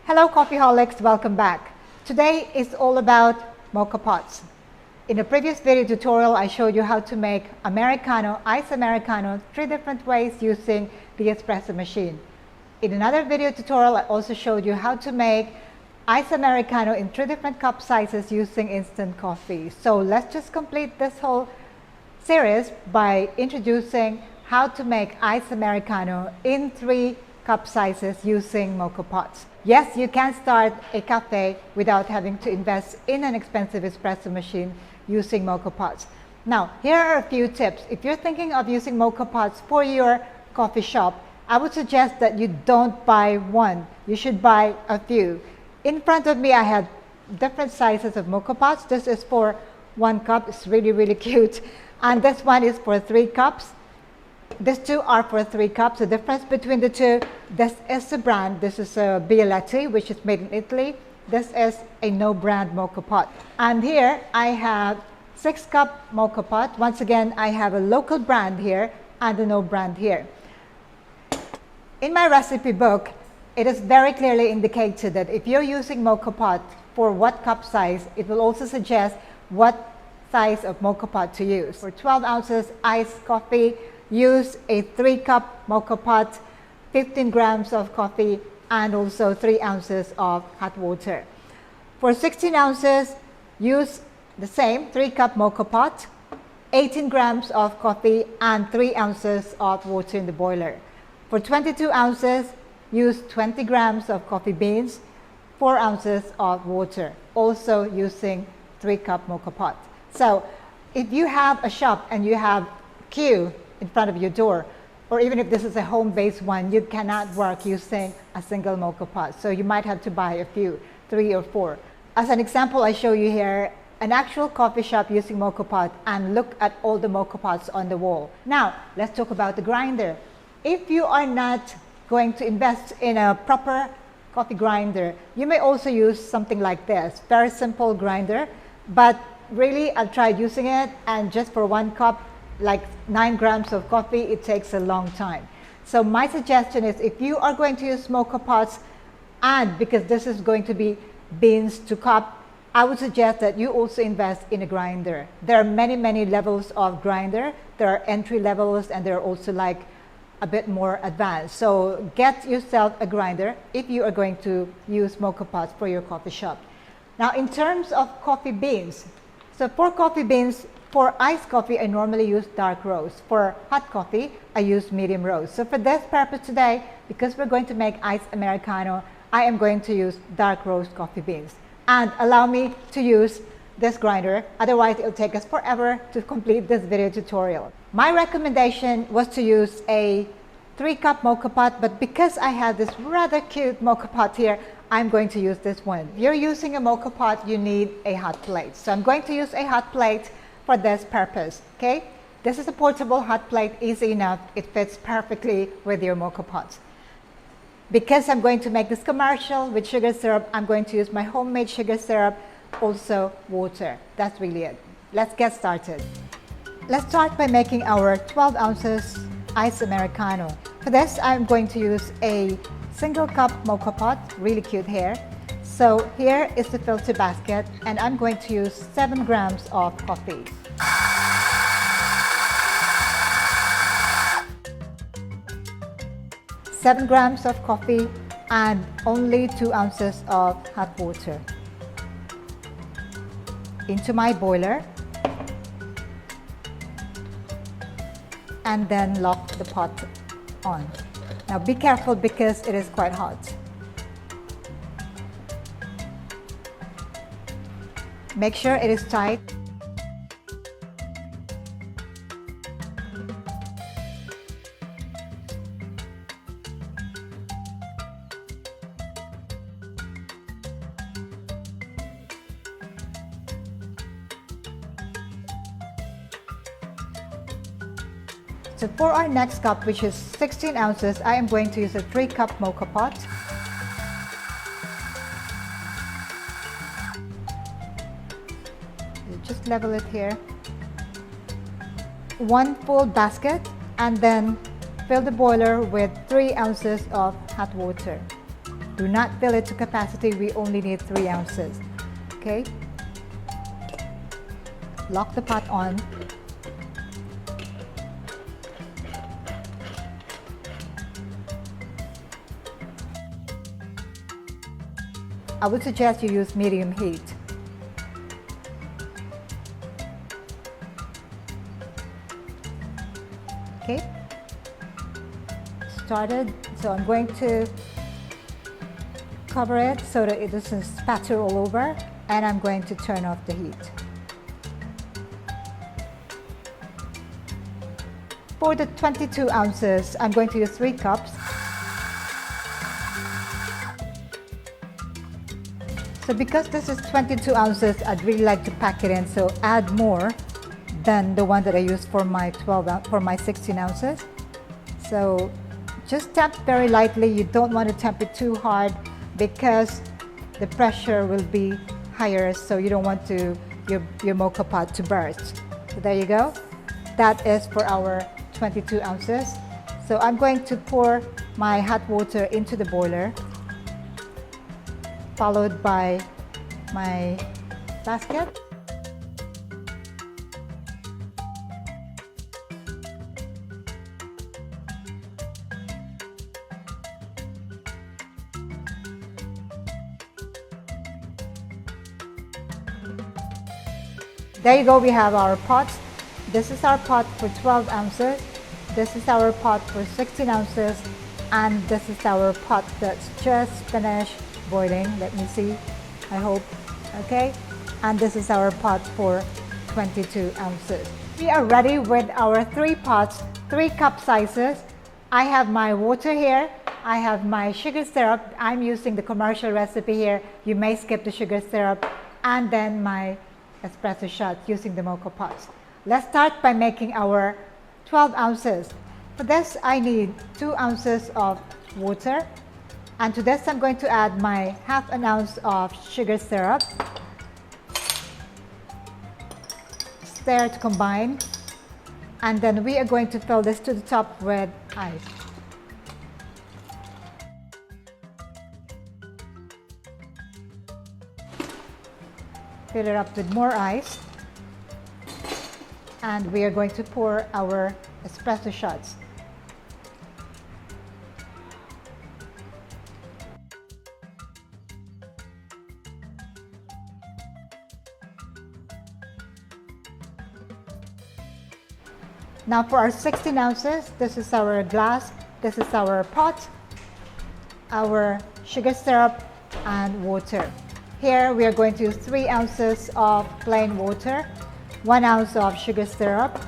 Hello Coffeeholics, welcome back. Today is all about mocha pots. In a previous video tutorial, I showed you how to make Americano, iced Americano, 3 different ways using the espresso machine. In another video tutorial, I also showed you how to make iced Americano in 3 different cup sizes using instant coffee. So let's just complete this whole series by introducing how to make iced Americano in 3 cup sizes using mocha pots. Yes, you can start a cafe without having to invest in an expensive espresso machine using mocha pots. Now, here are a few tips. If you're thinking of using mocha pots for your coffee shop, I would suggest that you don't buy one. You should buy a few. In front of me, I have different sizes of mocha pots. This is for 1 cup. It's really cute. And this one is for 3 cups. These 2 are for 3 cups. The difference between the 2, this is a brand. This is a Bialetti, which is made in Italy. This is a no brand mocha pot. And here I have 6 cup mocha pot. Once again, I have a local brand here and a no brand here. In my recipe book, it is very clearly indicated that if you're using mocha pot for what cup size, it will also suggest what size of mocha pot to use. For 12 ounces iced coffee, use a 3 cup mocha pot, 15 grams of coffee, and also 3 ounces of hot water. For 16 ounces, use the same 3 cup mocha pot, 18 grams of coffee, and 3 ounces of water in the boiler. For 22 ounces, use 20 grams of coffee beans, 4 ounces of water, also using 3 cup mocha pot. So if you have a shop and you have queue in front of your door, or even if this is a home-based one, you cannot work using a single mocha pot. So you might have to buy a few, 3 or 4. As an example, I show you here an actual coffee shop using mocha pot, and look at all the mocha pots on the wall. Now, let's talk about the grinder. If you are not going to invest in a proper coffee grinder, you may also use something like this. Very simple grinder, but really I've tried using it, and just for 1 cup, like 9 grams of coffee, it takes a long time. So my suggestion is, if you are going to use mocha pots, and because this is going to be beans to cup, I would suggest that you also invest in a grinder. There are many levels of grinder. There are entry levels, and there are also like a bit more advanced. So get yourself a grinder if you are going to use mocha pots for your coffee shop. Now, in terms of coffee beans, so for coffee beans, for iced coffee, I normally use dark roast. For hot coffee, I use medium roast. So for this purpose today, because we're going to make iced Americano, I am going to use dark roast coffee beans. And allow me to use this grinder, otherwise it'll take us forever to complete this video tutorial. My recommendation was to use a 3 cup mocha pot, but because I have this rather cute mocha pot here, I'm going to use this one. If you're using a mocha pot, you need a hot plate. So I'm going to use a hot plate for this purpose, okay? This is a portable hot plate, easy enough. It fits perfectly with your mocha pots. Because I'm going to make this commercial with sugar syrup, I'm going to use my homemade sugar syrup, also water. That's really it. Let's get started. Let's start by making our 12 ounces iced Americano. For this, I'm going to use a single cup mocha pot, really cute here. So here is the filter basket, and I'm going to use 7 grams of coffee. Seven grams of coffee and only 2 ounces of hot water. Into my boiler, and then lock the pot on. Now be careful because it is quite hot. Make sure it is tight. So for our next cup, which is 16 ounces, I am going to use a 3 cup mocha pot. Just level it here. 1 full basket, and then fill the boiler with 3 ounces of hot water. Do not fill it to capacity. We only need 3 ounces. Okay? Lock the pot on. I would suggest you use medium heat. Okay, started. So I'm going to cover it so that it doesn't spatter all over, and I'm going to turn off the heat. For the 22 ounces, I'm going to use 3 cups. So because this is 22 ounces, I'd really like to pack it in, so add more than the one that I used for my 16 ounces. So just tap very lightly. You don't want to tap it too hard because the pressure will be higher, so you don't want your mocha pot to burst. So there you go. That is for our 22 ounces. So I'm going to pour my hot water into the boiler, followed by my basket. There you go, we have our pots. This is our pot for 12 ounces. This is our pot for 16 ounces. And this is our pot that's just finished boiling. Let me see, I hope. Okay, and this is our pot for 22 ounces. We are ready with our 3 pots, 3 cup sizes. I have my water here. I have my sugar syrup. I'm using the commercial recipe here. You may skip the sugar syrup. And then my espresso shot using the mocha pots. Let's start by making our 12 ounces. For this, I need 2 ounces of water. And to this, I'm going to add my half an ounce of sugar syrup. Stir to combine. And then we are going to fill this to the top with ice. Fill it up with more ice. And we are going to pour our espresso shots. Now for our 16 ounces, this is our glass, this is our pot, our sugar syrup and water. Here we are going to use 3 ounces of plain water, 1 ounce of sugar syrup.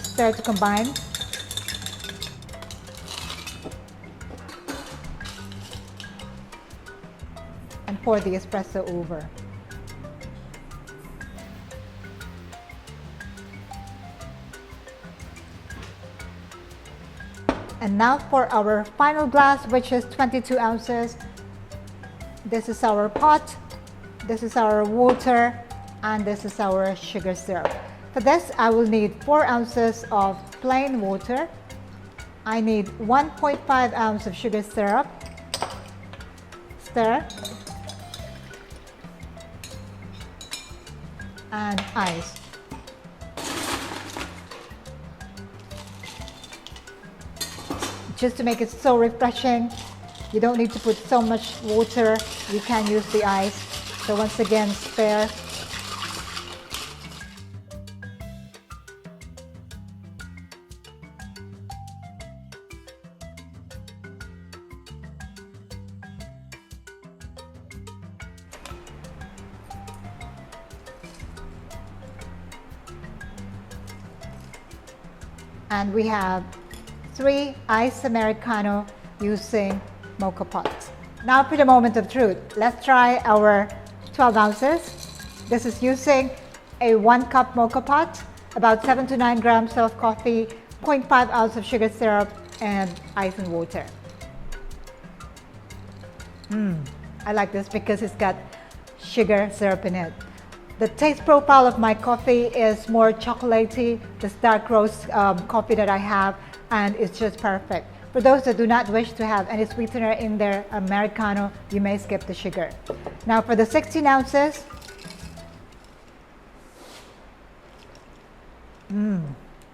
Stir to combine. And pour the espresso over. And now for our final glass, which is 22 ounces. This is our pot, this is our water, and this is our sugar syrup. For this, I will need 4 ounces of plain water. I need 1.5 ounce of sugar syrup. Stir. And ice. Just to make it so refreshing, you don't need to put so much water. You can use the ice. So once again, stir. And we have 3 iced Americano using mocha pots. Now for the moment of truth. Let's try our 12 ounces. This is using a 1 cup mocha pot, about 7 to 9 grams of coffee, 0.5 ounce of sugar syrup, and ice and water. I like this because it's got sugar syrup in it. The taste profile of my coffee is more chocolatey, the dark roast coffee that I have, and it's just perfect. For those that do not wish to have any sweetener in their Americano, you may skip the sugar. Now for the 16 ounces,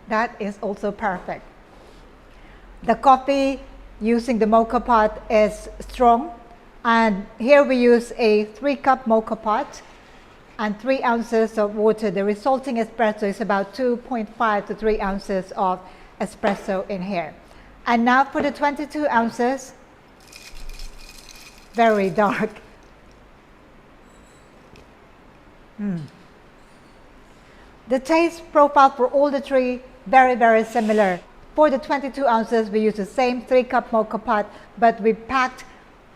that is also perfect. The coffee using the Mocha pot is strong, and here we use a 3-cup Mocha pot and 3 ounces of water. The resulting espresso is about 2.5 to 3 ounces of espresso in here. And now for the 22 ounces, very dark. The taste profile for all the three, very similar. For the 22 ounces, we use the same 3-cup Mocha pot, but we packed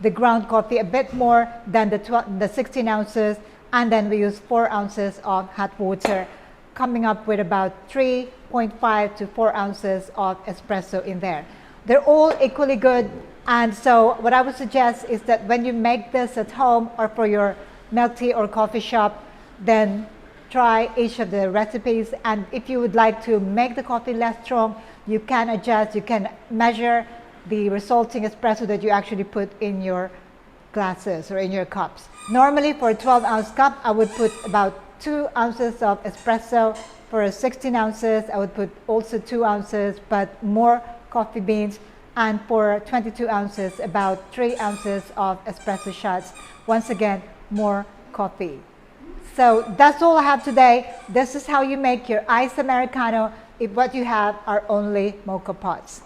the ground coffee a bit more than the 16 ounces, and then we use 4 ounces of hot water, coming up with about 3.5 to 4 ounces of espresso in there. They're all equally good, and so what I would suggest is that when you make this at home or for your milk tea or coffee shop, then try each of the recipes, and if you would like to make the coffee less strong, you can adjust, you can measure the resulting espresso that you actually put in your glasses or in your cups. Normally for a 12-ounce cup, I would put about 2 ounces of espresso. For a 16 ounces, I would put also 2 ounces, but more coffee beans. And for 22 ounces, about 3 ounces of espresso shots. Once again, more coffee. So that's all I have today. This is how you make your iced Americano if what you have are only Mocha pots.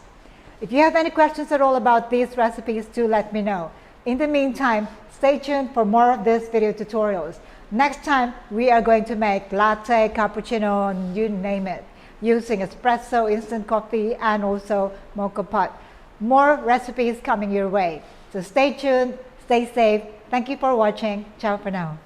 If you have any questions at all about these recipes, do let me know. In the meantime, stay tuned for more of these video tutorials. Next time, we are going to make latte, cappuccino, and you name it, using espresso, instant coffee, and also Mocha pot. More recipes coming your way. So stay tuned, stay safe. Thank you for watching. Ciao for now.